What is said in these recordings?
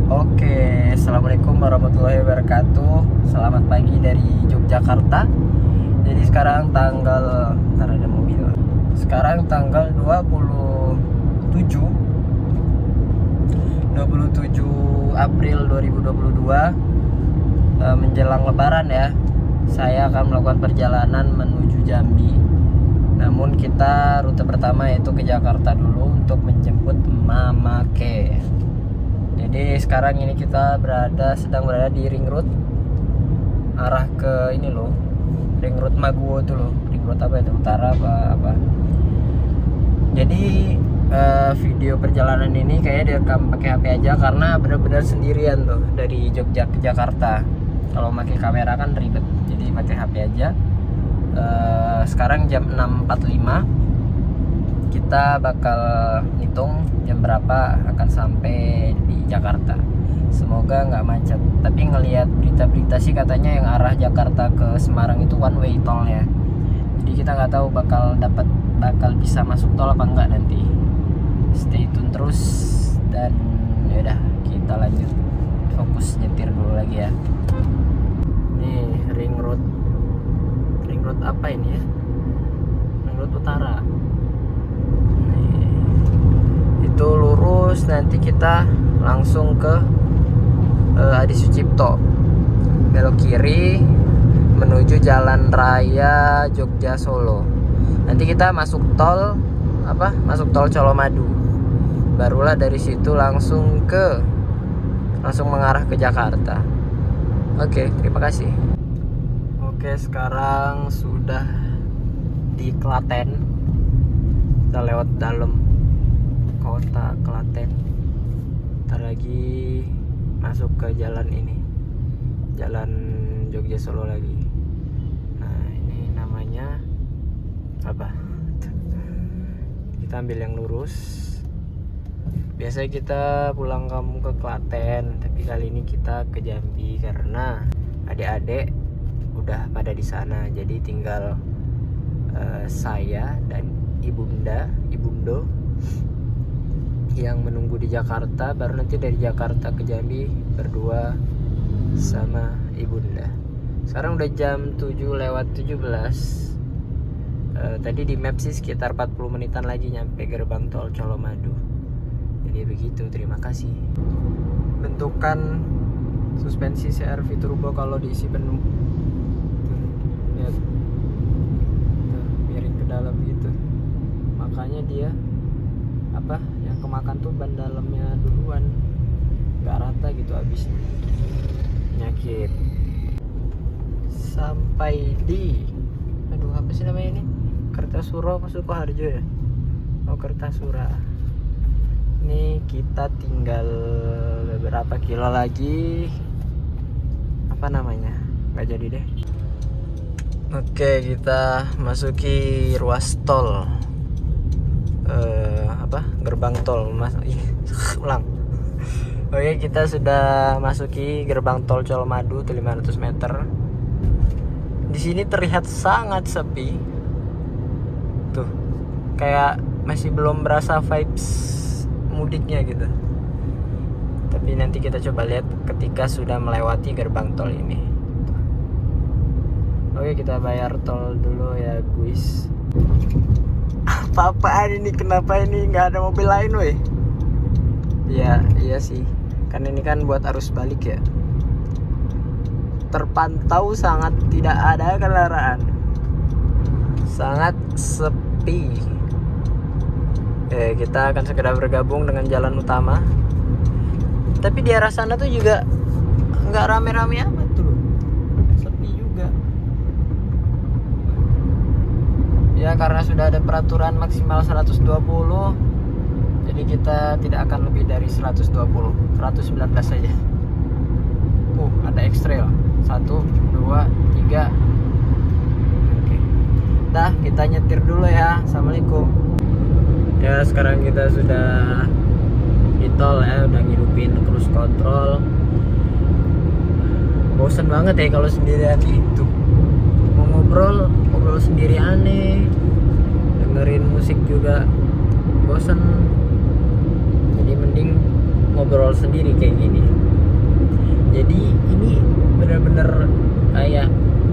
Oke, assalamualaikum warahmatullahi wabarakatuh. Selamat pagi dari Yogyakarta. Jadi sekarang tanggal, ntar ada mobil. Sekarang tanggal 27 April 2022, menjelang Lebaran ya. Saya akan melakukan perjalanan menuju Jambi. Namun kita rute pertama yaitu ke Jakarta dulu untuk menjemput Mama K. Jadi sekarang ini kita sedang berada di Ring Road, arah ke ini loh, Ring Road Maguwo tuh loh. Ring Road apa itu, utara apa. Jadi video perjalanan ini kayaknya direkam pakai HP aja karena benar-benar sendirian tuh dari Jogja ke Jakarta. Kalau pakai kamera kan ribet, jadi pakai HP aja. Sekarang jam 6.45. Kita bakal hitung jam berapa akan sampai di Jakarta. Semoga nggak macet. Tapi ngelihat berita-berita sih katanya yang arah Jakarta ke Semarang itu one way tol ya. Jadi kita nggak tahu bakal bisa masuk tol apa enggak nanti. Stay tune terus dan yaudah kita lanjut fokus nyetir dulu lagi ya. Nih Ring Road apa ini ya? Ring Road Utara. Itu lurus, nanti kita langsung ke Adi Sucipto, belok kiri menuju Jalan Raya Jogja Solo. Nanti kita masuk tol Colomadu, barulah dari situ langsung mengarah ke Jakarta. Oke, terima kasih. Oke, sekarang sudah di Klaten. Kita lewat dalam kota Klaten. Ntar lagi masuk ke jalan ini, jalan Jogja Solo lagi. Nah ini namanya apa? Kita ambil yang lurus. Biasanya kita pulang kampung ke Klaten, tapi kali ini kita ke Jambi karena adik-adik udah pada di sana. Jadi tinggal saya dan Ibundo yang menunggu di Jakarta, baru nanti dari Jakarta ke Jambi berdua sama Ibunda. Sekarang udah jam 7:17. Tadi di map sih sekitar 40 menitan lagi nyampe gerbang tol Colomadu. Jadi begitu, terima kasih. Bentukan suspensi CR-V turbo kalau diisi penuh. Tuh, lihat. Tuh, miring ke dalam gitu. Makanya dia yang kemakan tuh ban dalamnya duluan, nggak rata gitu habisnya, penyakit. Sampai di apa sih namanya ini, Kertasura apa Sukoharjo ya? Kertasura. Ini kita tinggal beberapa kilo lagi, nggak jadi deh. Oke, kita masuki ruas tol, gerbang tol ulang. Oke, kita sudah masuki gerbang tol Colomadu tuh 500 meter. Di sini terlihat sangat sepi. Tuh, kayak masih belum berasa vibes mudiknya gitu. Tapi nanti kita coba lihat ketika sudah melewati gerbang tol ini. Oke, kita bayar tol dulu ya, guys. Apa-apaan ini, kenapa ini nggak ada mobil lain weh? Iya sih, kan ini kan buat arus balik ya. Terpantau sangat tidak ada kendaraan, sangat sepi. Kita akan segera bergabung dengan jalan utama. Tapi di arah sana tuh juga nggak rame-rame amat tuh, sepi juga. Ya karena sudah ada peraturan maksimal 120, jadi kita tidak akan lebih dari 120, 119 saja. Ada X-Trail 1, 2, 3. Oke. Dah, kita nyetir dulu ya. Assalamualaikum. Ya sekarang kita sudah di tol ya, udah ngidupin cruise control. Bosen banget ya kalau sendirian itu. Mau ngobrol sendiri aneh, dengerin musik juga bosen. Jadi mending ngobrol sendiri kayak gini. bener-bener kayak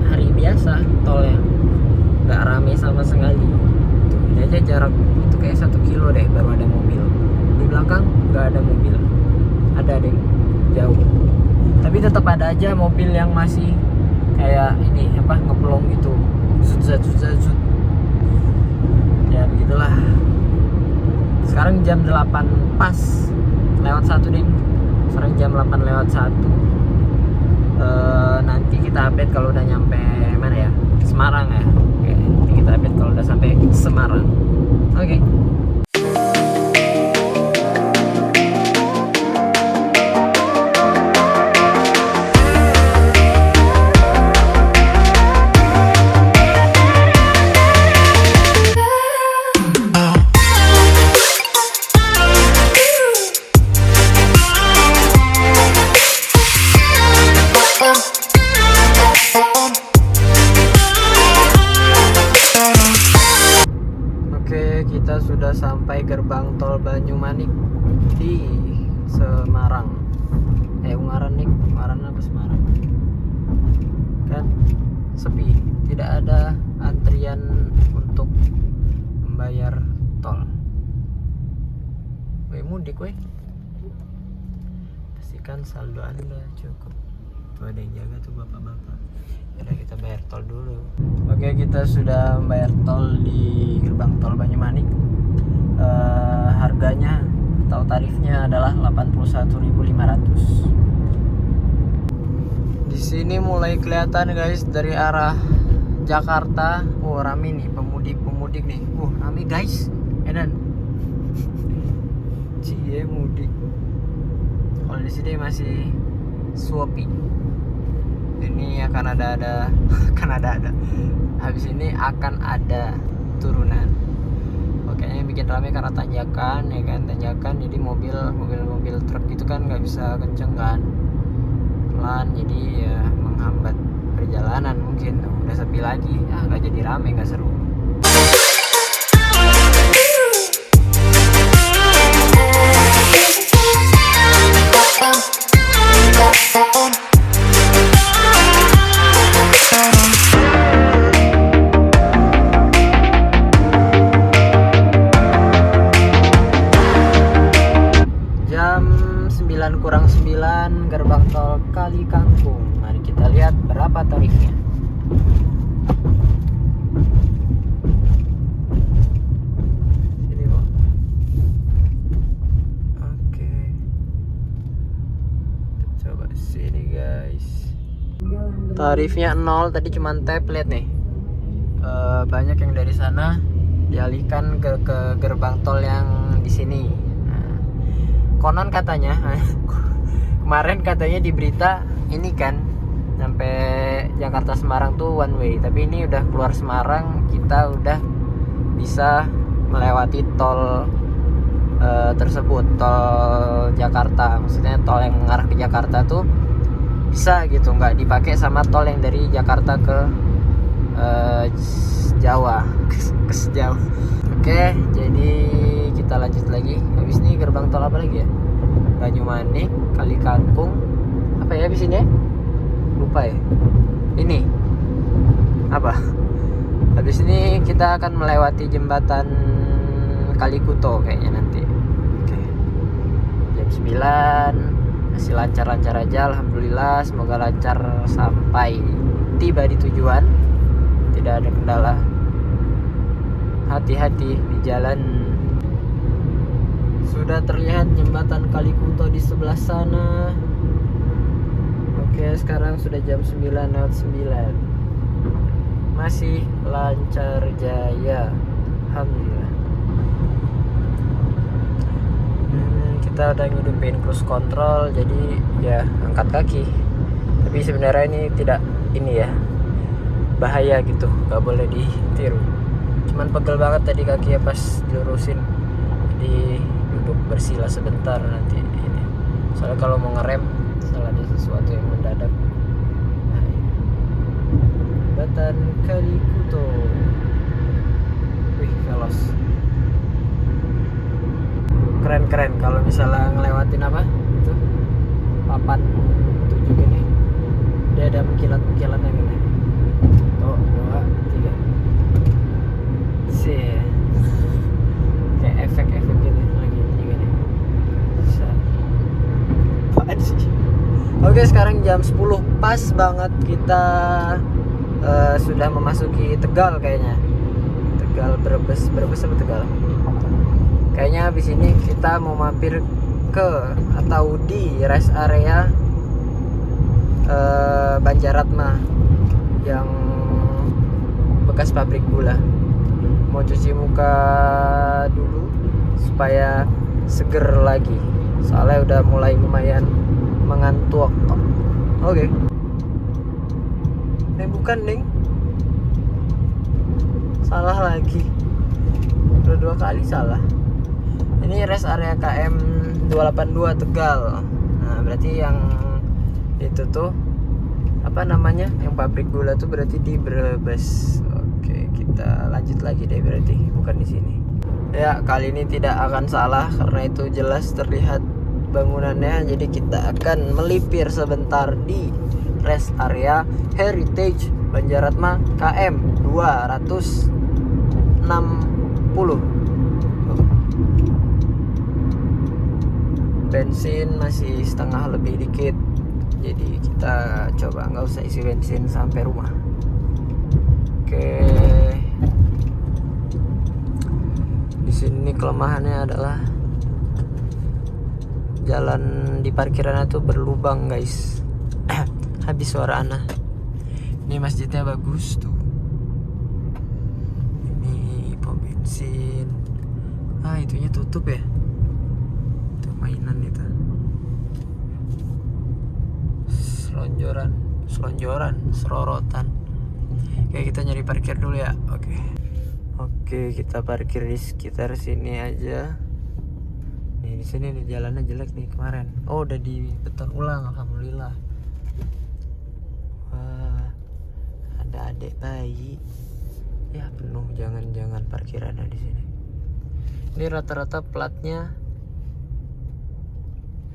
hari biasa tolnya, nggak rame sama sekali. Tuh, ini aja jarak itu kayak 1 kilo deh baru ada mobil. Di belakang nggak ada mobil, ada deh jauh. Tapi tetap ada aja mobil yang masih kayak ini apa ngeplong gitu, zut. Ya begitulah. Sekarang jam 8 pas lewat 1 deh. Sekarang jam 8 lewat 1. Nanti kita update kalau udah nyampe mana ya? Semarang ya. Oke, nanti kita update kalau udah sampai Semarang. Oke. Kita sudah sampai gerbang tol Banyumanik di Semarang. Ungaran nih, Ungaran apa Semarang? Kan sepi, tidak ada antrian untuk membayar tol. Mudik pastikan saldo Anda cukup. Tuh ada yang jaga tuh bapak-bapak. Udah kita bayar tol dulu. Oke, kita sudah membayar tol di gerbang tol Banyumanik. Harganya atau tarifnya adalah 81.500. Di sini mulai kelihatan guys dari arah Jakarta. Oh, rame nih pemudik nih. Rame guys. Edan. Cie mudik. Kalau di sini masih sepi. Ini akan ada habis ini akan ada turunan. Oke, yang bikin rame karena tanjakan ya kan, jadi mobil truk itu kan nggak bisa kenceng kan, pelan, jadi ya menghambat perjalanan. Mungkin udah sepi lagi, nggak jadi rame, nggak seru. Kurang 9 gerbang tol Kali Kangkung. Mari kita lihat berapa tarifnya. Sini bang. Oke. Coba sini guys. Tarifnya 0, tadi cuma tap, lihat nih. Banyak yang dari sana dialihkan ke gerbang tol yang di sini. Konon katanya kemarin katanya di berita ini kan sampai Jakarta Semarang tuh one way, tapi ini udah keluar Semarang, kita udah bisa melewati tol tersebut, tol Jakarta, maksudnya tol yang mengarah ke Jakarta tuh bisa gitu, nggak dipakai sama tol yang dari Jakarta ke Jawa ke Jawa. Oke, jadi kita lanjut lagi. Habis ini gerbang tol apa lagi ya? Banyumanik, Kali Kangkung. Apa ya habis ini ya? Lupa ya. Ini apa? Habis ini kita akan melewati jembatan Kalikuto kayaknya nanti. Oke. Jam 9. Masih lancar-lancar aja, alhamdulillah. Semoga lancar sampai tiba di tujuan. Tidak ada kendala. Hati-hati di jalan. Sudah terlihat jembatan Kalikuto di sebelah sana. Oke, sekarang sudah jam 9:09. Masih lancar jaya, alhamdulillah. Kita udah ngidupin cruise control, jadi ya angkat kaki. Tapi sebenarnya ini tidak ini ya, bahaya gitu, nggak boleh ditiru. Cuman pegel banget tadi kakinya pas dilurusin, jadi duduk bersila sebentar nanti ini. Soalnya kalau mau ngerem, salah ada sesuatu yang mendadak. Nah, jembatan Kalikuto. Wih, velos. Keren-keren kalau misalnya ngelewatin apa? Itu papan 7 gini. Dia ada mengkilat-mengkilatnya gini. Tuh, 2, 3. Sih. Kayak efek-efek gitu lagi gini. Bisa. Apaan sih? Oke, sekarang jam 10 pas banget kita sudah memasuki Tegal kayaknya. Tegal Brebes apa Tegal? Kayaknya habis ini kita mau mampir ke atau di rest area Banjaratma yang bekas pabrik gula. Mau cuci muka dulu supaya seger lagi. Soalnya udah mulai lumayan mengantuk. Oke. Bukan Neng. Salah lagi. Udah 2 kali salah. Ini rest area KM 282 Tegal. Nah, berarti yang itu tuh apa namanya? Yang pabrik gula tuh berarti di Brebes. Oke, kita lanjut lagi deh berarti, bukan di sini. Ya, kali ini tidak akan salah karena itu jelas terlihat bangunannya. Jadi kita akan melipir sebentar di rest area Heritage Banjaratma KM 260. Bensin masih setengah lebih dikit, jadi kita coba nggak usah isi bensin sampai rumah. Oke, di sini kelemahannya adalah jalan di parkirannya tuh berlubang guys. Habis suara Ana. Ini masjidnya bagus tuh. Ini pom bensin. Itunya tutup ya. Itu mainan itu. Serorotan. Oke, kita nyari parkir dulu ya. Oke, kita parkir di sekitar sini aja. Nih, di sini nih jalannya jelek nih kemarin. Oh, udah dibeton ulang, alhamdulillah. Wah, ada adik bayi. Ya, penuh jangan parkirannya di sini. Ini rata-rata platnya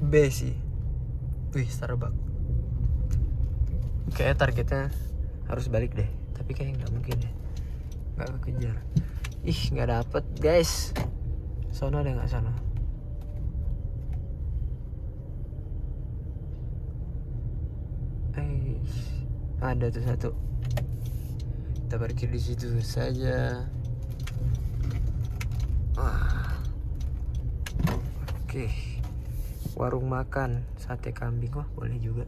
B sih. Wih, Starbucks. Kayaknya targetnya harus balik deh, tapi kayaknya nggak mungkin ya, nggak kekejar. Nggak dapet guys. Sono ada nggak sono? Ada tuh satu. Kita parkir di situ saja. Oke. Warung makan sate kambing, wah boleh juga.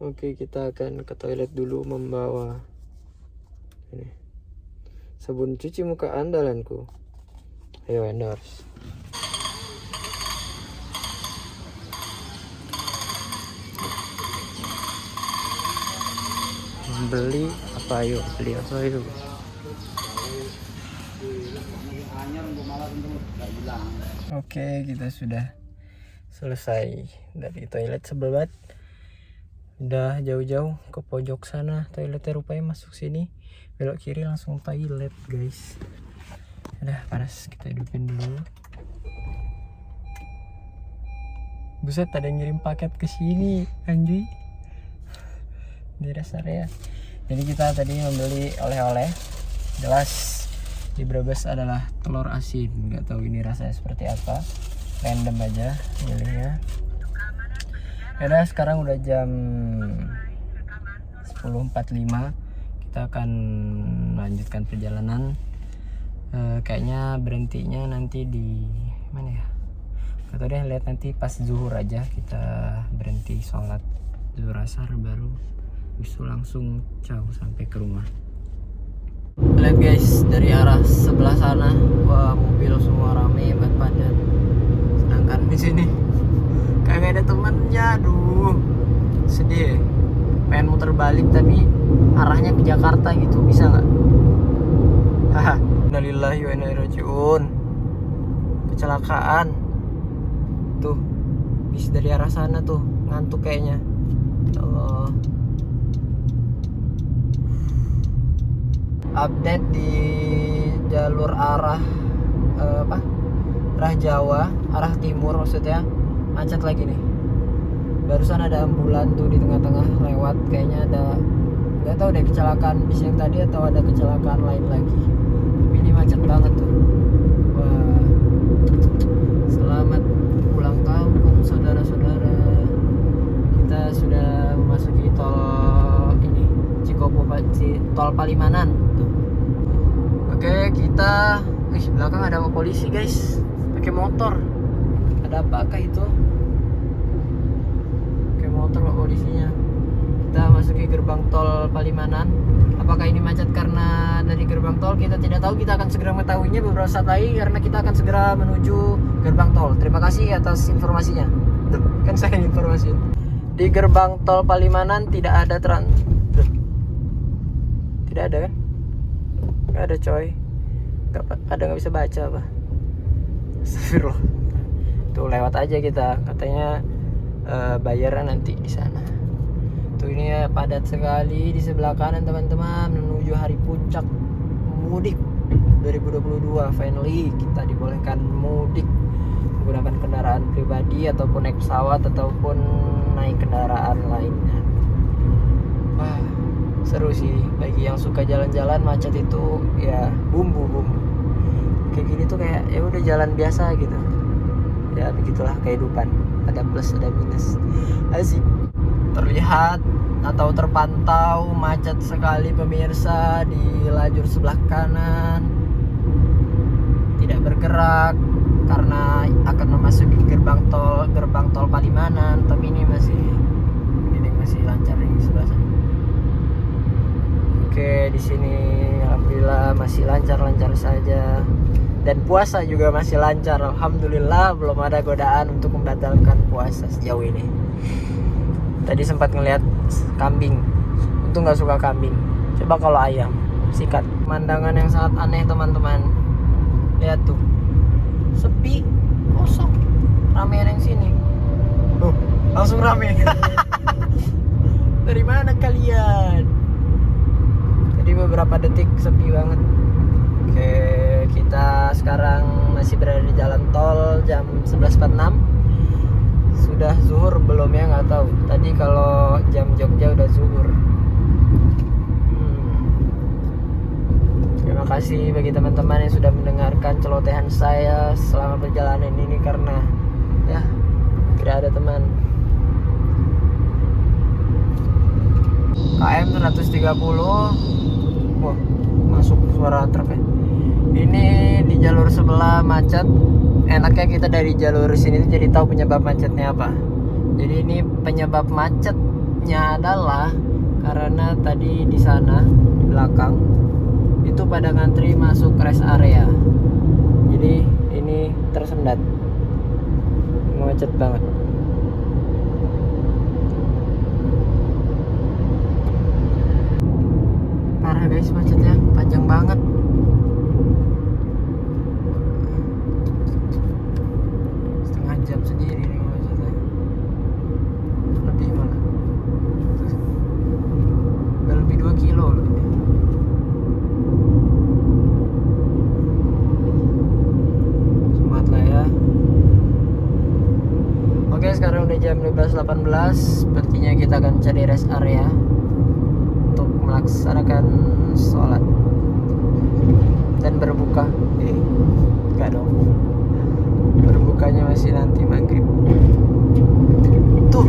Oke, kita akan ke toilet dulu membawa ini sabun cuci muka andalanku. Ayo endorse. Beli apa yuk? Oke, kita sudah selesai dari toilet sebelah. Udah jauh-jauh ke pojok sana toiletnya, rupanya masuk sini, belok kiri langsung toilet guys. Udah panas, kita hidupin dulu. Buset, ada yang ngirim paket ke sini anjing di rest area. Jadi kita tadi membeli oleh-oleh. Jelas di Brebes adalah telur asin, nggak tahu ini rasanya seperti apa, random aja milihnya. Karena sekarang udah jam 10.45, kita akan melanjutkan perjalanan. Kayaknya berhentinya nanti di mana ya? Gak tau deh, lihat nanti pas zuhur aja kita berhenti sholat zuhur asar, baru bisa langsung sampai ke rumah. Lihat guys, dari arah sebelah sana, wah mobil semua rame banget padat. Sedangkan di sini kagak ada temennya, aduh sedih. Pengen muter balik tapi arahnya ke Jakarta gitu, bisa nggak? Haha, innalillahi wa inna ilaihi rajiun. Kecelakaan tuh, bis dari arah sana tuh, ngantuk kayaknya. Ya Allah. Update di jalur arah arah Jawa, arah timur maksudnya, macet lagi nih. Barusan ada ambulan tuh di tengah-tengah lewat, kayaknya ada, nggak tahu deh kecelakaan bis yang tadi atau ada kecelakaan lain lagi. Tapi ini macet banget tuh. Wah, selamat pulang kampung saudara-saudara. Kita sudah memasuki tol ini, Cikopo, tol Palimanan tuh. Oke, kita belakang ada polisi guys, pakai motor. Ada apakah itu? Pakai motor pak polisinya. Kita masuki gerbang tol Palimanan. Apakah ini macet karena dari gerbang tol? Kita tidak tahu. Kita akan segera mengetahuinya beberapa saat lagi karena kita akan segera menuju gerbang tol. Terima kasih atas informasinya. Kan saya informasi. Di gerbang tol Palimanan tidak ada tidak ada kan? Nggak ada coy. Nggak bisa baca apa. Astagfirullah. Tuh lewat aja kita. Katanya bayaran nanti di sana. Tuh ini ya, padat sekali di sebelah kanan teman-teman, menuju hari puncak mudik 2022. Finally kita dibolehkan mudik menggunakan kendaraan pribadi ataupun naik pesawat ataupun naik kendaraan lainnya. Wah, seru sih. Bagi yang suka jalan-jalan, macet itu ya bumbu-bumbu. Kayak gini tuh kayak ya udah jalan biasa gitu. Ya begitulah kehidupan. Ada plus ada minus. Asik. Terlihat atau terpantau macet sekali pemirsa di lajur sebelah kanan. Tidak bergerak karena akan memasuki gerbang tol Palimanan. Tapi ini masih lancar di sebelah sana. Oke, di sini alhamdulillah masih lancar saja. Dan puasa juga masih lancar. Alhamdulillah belum ada godaan untuk membatalkan puasa sejauh ini. Tadi sempat ngelihat kambing. Untung nggak suka kambing. Coba kalau ayam, sikat. Pemandangan yang sangat aneh teman-teman. Lihat tuh, sepi, kosong. Ramean yang sini. Langsung rame. Dari mana kalian? Tadi beberapa detik sepi banget. Oke, kita sekarang masih berada di jalan tol jam 11.46. Sudah zuhur belum ya, nggak tahu. Tadi kalau jam Jogja udah zuhur. Terima kasih bagi teman-teman yang sudah mendengarkan celotehan saya selama perjalanan ini karena ya tidak ada teman. KM 130. Wah, masuk suara truk ya. Ini di jalur sebelah macet. Enaknya kita dari jalur sini tuh jadi tahu penyebab macetnya apa. Jadi ini penyebab macetnya adalah karena tadi di sana di belakang itu pada ngantri masuk rest area. Jadi ini tersendat. Macet banget. Parah guys, macetnya panjang banget. Jam sendiri nih maksudnya. Lebih malah. Udah lebih 2 kilo loh ini. Semangat lah ya. Oke, sekarang udah jam 12.18. Sepertinya kita akan cari rest area untuk melaksanakan sholat dan berbuka. Enggak dong. Berbukanya masih nanti maghrib. Tuh,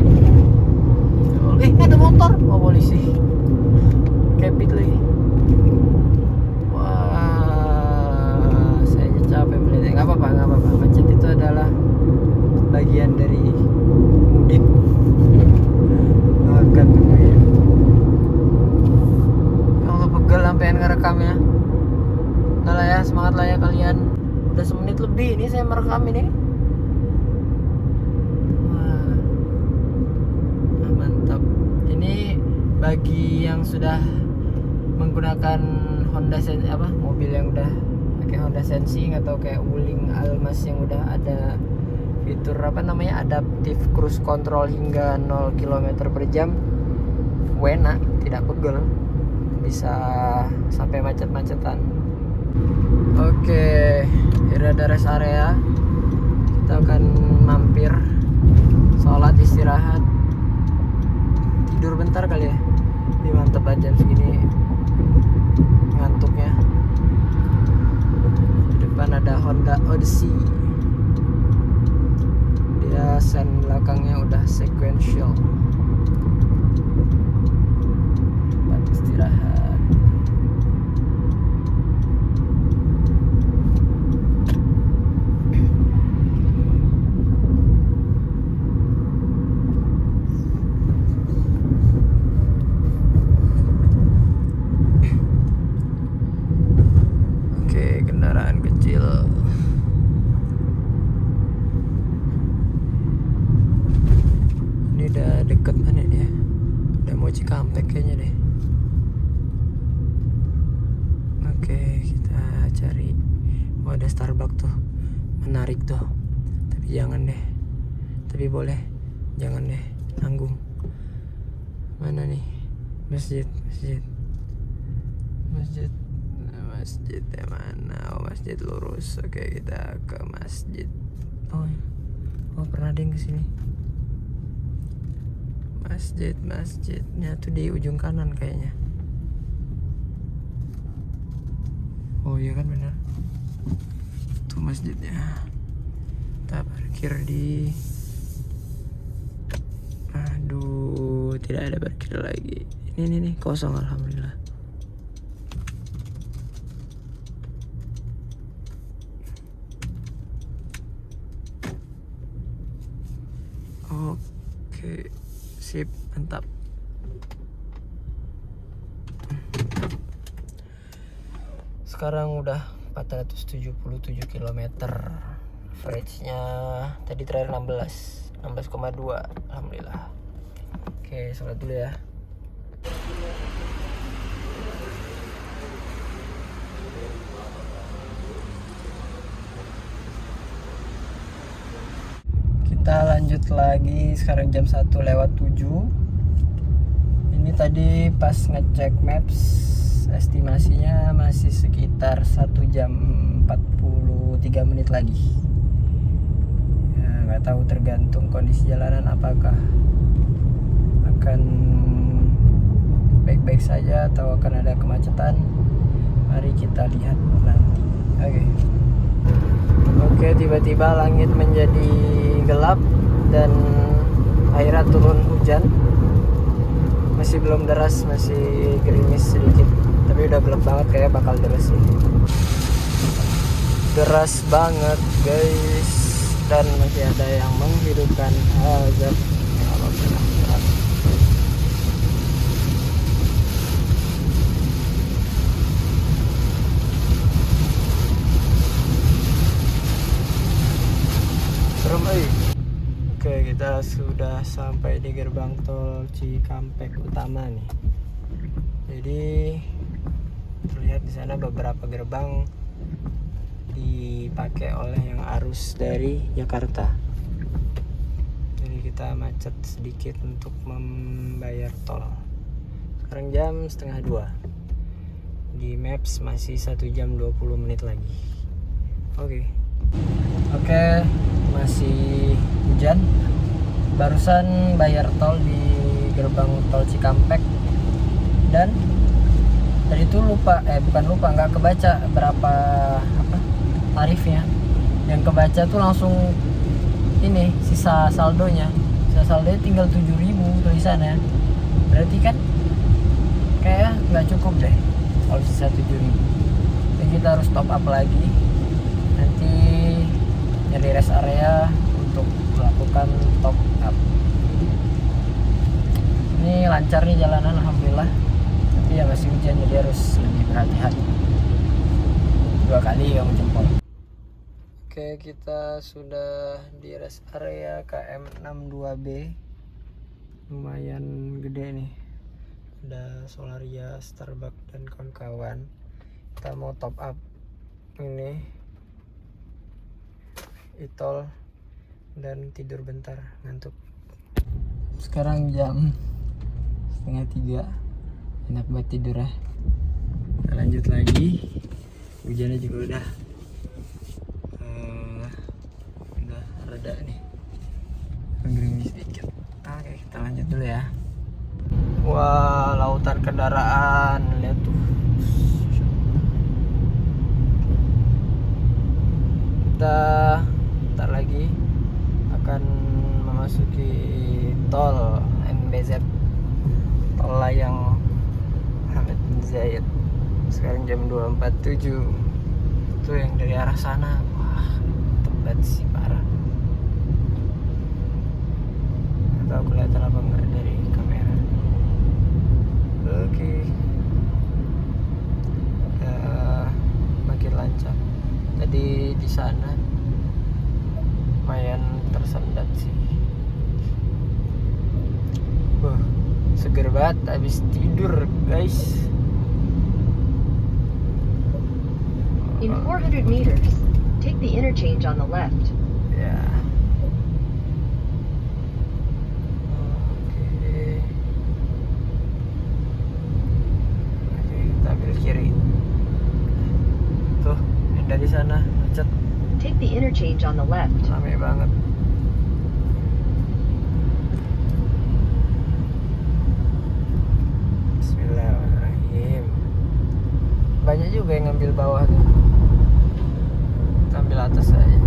ada motor. Oh, polisi. Kepit lagi. Wah, saya capek melihatnya. Nggak apa-apa. Macet itu adalah bagian dari mudik. Akan tungguin. Kalau pegel sampein ngerekamnya. Udah lah ya, semangat lah ya kalian. Udah semenit lebih ini saya merekam ini. Wah, mantap. Ini bagi yang sudah menggunakan Honda mobil yang udah pakai Honda Sensing atau kayak Wuling Almas yang udah ada fitur adaptive cruise control hingga 0 km per jam. Enak, tidak pegel. Bisa sampai macet-macetan. Oke, ini ada rest area. Kita akan mampir sholat istirahat bentar kali ya. Ini mantep aja jam segini ngantuknya. Di depan ada Honda Odyssey, dia sen belakangnya udah sequential. Tempat istirahat. Deket mana dia? Udah mau Cikampek kayaknya deh. Oke, kita cari. Oh, ada Starbucks tuh, menarik tuh. Tapi jangan deh. Tapi boleh, jangan deh, nanggung. Mana nih? Masjid. Masjidnya mana? Oh, masjid lurus. Oke, kita ke masjid. Oh pernah deh kesini. Masjidnya tuh di ujung kanan kayaknya. Oh iya kan, benar. Tuh masjidnya. Kita parkir di. Aduh, tidak ada parkir lagi. Ini nih kosong, alhamdulillah. Oke. Sip, mantap. Sekarang udah 477 km. Average-nya tadi terakhir 16,2. Alhamdulillah. Oke, sholat dulu ya. Kita lanjut lagi, sekarang jam 1:07. Ini tadi pas ngecek maps, estimasinya masih sekitar 1 jam 43 menit lagi. Ya, nggak tahu, tergantung kondisi jalanan apakah akan baik-baik saja atau akan ada kemacetan. Mari kita lihat nanti. Oke, tiba-tiba langit menjadi gelap dan akhirnya turun hujan. Masih belum deras, masih gerimis sedikit, tapi udah gelap banget, kayak bakal deras sih. Deras banget guys, dan masih ada yang menghidupkan azab. Oke, kita sudah sampai di gerbang tol Cikampek Utama nih. Jadi terlihat di sana beberapa gerbang dipakai oleh yang arus dari Jakarta. Jadi kita macet sedikit untuk membayar tol. Sekarang jam 1:30. Di Maps masih 1 jam 20 menit lagi. Oke, masih hujan. Barusan bayar tol di gerbang tol Cikampek, dan tadi tuh nggak kebaca berapa tarifnya. Yang kebaca tuh langsung ini sisa saldonya tinggal 7.000 tulisannya. Berarti kan kayak nggak cukup deh kalau sisa 7.000. Jadi kita harus top up lagi. Nanti nyari rest area untuk melakukan top up. Ini lancar nih jalanan, alhamdulillah. Tapi ya masih hujan, jadi harus lebih berhati-hati. 2 kali kamu jempol. Oke, kita sudah di rest area KM 62B. Lumayan gede nih. Ada Solaria, Starbucks dan kawan-kawan. Kita mau top up ini e-tol dan tidur bentar, ngantuk. Sekarang jam 2:30, enak banget tidur ya. Kita lanjut lagi. Hujannya juga udah reda nih, gerimis sedikit. Oke, kita lanjut dulu ya. Wah, lautan kendaraan, lihat tuh. Kita ntar lagi akan memasuki tol MBZ, tol layang Hamid bin Zaid. Sekarang jam 2.47. Tuh yang dari arah sana, wah tempat sih parah. Nggak tahu kelihatan apa enggak dari kamera. Oke. Makin lancar. Tadi di sana lumayan tersendat sih. Wah, seger banget habis tidur, guys. In 400 meters, take the interchange on the left. Ya. Oke, kita ambil kiri. Tuh, yang dari sana macet, Take the interchange on the left. rame banget. Bismillahirrahmanirrahim. Banyak juga yang ngambil bawah tuh. Kita ambil atas aja.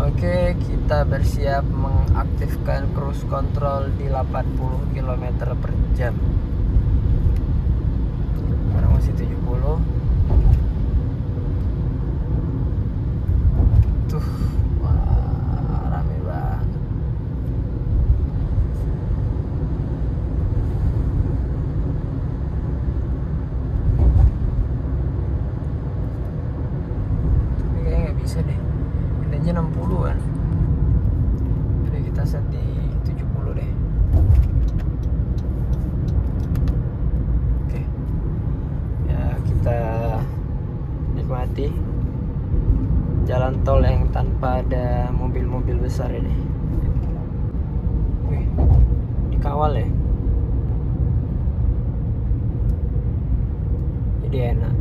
Oke, kita bersiap mengaktifkan cruise control di 80 km per jam. Sekarang masih 70. Tuh, wah, rame banget. Tapi kayaknya nggak bisa deh. Ini 60-an. Jadi kita set di 70 deh. Oke. Ya, kita nikmati jalan tol yang tanpa ada mobil-mobil besar ini. Wih, dikawal ya. Jadi enak.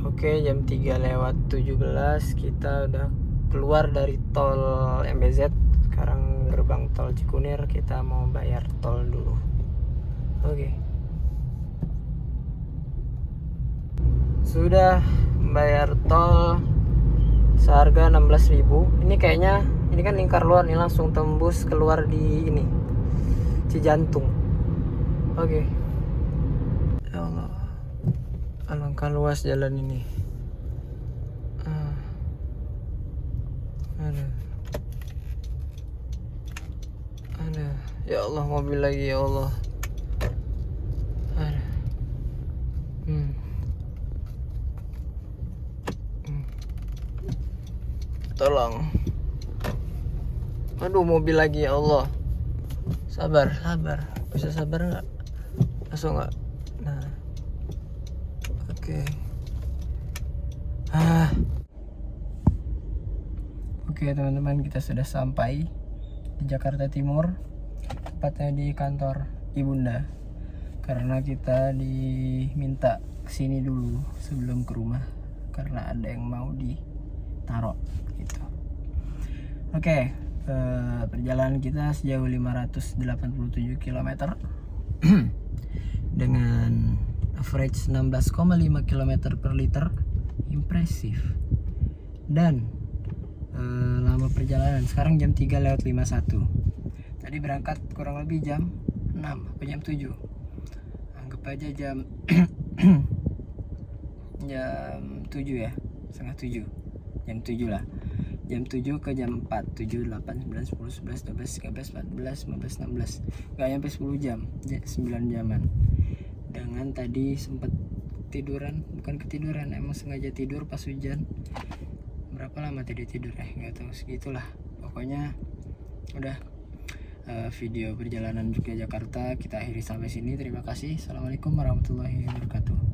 Oke, jam 3:17 kita udah keluar dari tol MBZ. Sekarang gerbang tol Cikunir, kita mau bayar tol dulu. Oke. Sudah bayar tol seharga 16.000. Ini kayaknya, ini kan lingkar luar nih, langsung tembus keluar di ini Cijantung. Oke. Ya Allah, alangkah luas jalan ini. Ada, ya Allah, mobil lagi, ya Allah. Ada. Tolong. Aduh, mobil lagi, ya Allah. Sabar, sabar. Bisa sabar nggak? Langsung nggak? Nah, oke. Oke teman-teman, kita sudah sampai di Jakarta Timur, tepatnya di kantor Ibunda. Karena kita diminta kesini dulu sebelum ke rumah, karena ada yang mau ditaruh gitu. Oke, perjalanan kita sejauh 587 km dengan average 16,5 km per liter. Impresif. Dan lama perjalanan sekarang jam 3:51. Tadi berangkat kurang lebih jam 6 atau jam 7. Anggap aja jam jam 7 ya, setengah 7. Jam 7 lah. Jam 7 ke jam 4, 7, 8, 9, 10, 11, 12, 13, 14, 15, 16. Gak nyampe 10 jam, 9 jaman. Dengan tadi sempat tiduran, bukan ketiduran, emang sengaja tidur pas hujan. Berapa lama tadi tidur nggak tahu, segitulah pokoknya. Udah, video perjalanan Yogyakarta kita akhiri sampai sini. Terima kasih. Assalamualaikum warahmatullahi wabarakatuh.